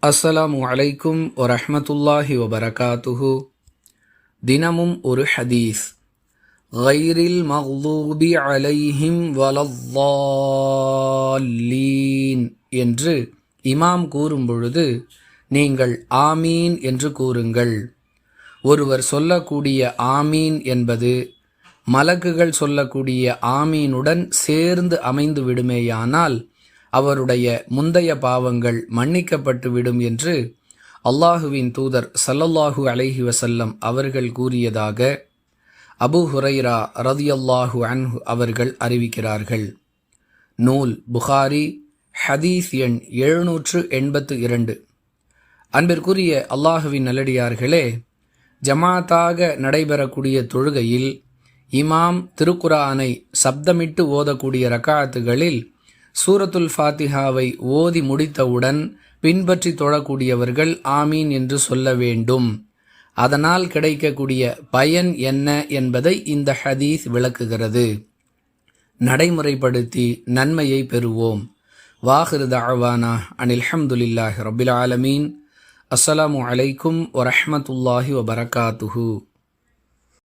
அஸ்ஸலாமு அலைக்கும் வரஹ்மத்துல்லாஹி வபரகாத்துஹு. தினமும் ஒரு ஹதீஸ். கைரில் மக்தூபி அலைஹிம் வலல்லாலீன் என்று இமாம் கூறும் பொழுது நீங்கள் ஆமீன் என்று கூறுங்கள். ஒருவர் சொல்லக்கூடிய ஆமீன் என்பது மலக்குகள் சொல்லக்கூடிய ஆமீனுடன் சேர்ந்து அமைந்து விடுமேயானால் அவருடைய முந்தைய பாவங்கள் மன்னிக்கப்பட்டு விடும் என்று அல்லாஹுவின் தூதர் ஸல்லல்லாஹு அலைஹி வஸல்லம் அவர்கள் கூறியதாக அபூ ஹுரைரா ரலியல்லாஹு அன்ஹு அவர்கள் அறிவிக்கிறார்கள். நூல் புகாரி, ஹதீஸ் எண் 782. அன்பிற்குரிய அல்லாஹுவின் நல்லடியார்களே, ஜமாத்தாக நடைபெறக்கூடிய தொழுகையில் இமாம் திருக்குர்ஆனை சப்தமிட்டு ஓதக்கூடிய ரக்காத்துகளில் சூரத்துல் ஃபாத்திஹாவை ஓதி முடித்தவுடன் பின்பற்றி தொழக்கூடியவர்கள் ஆமீன் என்று சொல்ல வேண்டும். அதனால் கிடைக்கக்கூடிய பயன் என்ன என்பதை இந்த ஹதீஸ் விளக்குகிறது. நடைமுறைப்படுத்தி நன்மையை பெறுவோம். வாஹிரு தஅவானா அனில் ஹம்துலில்லாஹி ரப்பில் ஆலமீன். அஸ்ஸலாமு அலைக்கும் வரஹ்மத்துல்லாஹி வபரகாத்துஹு.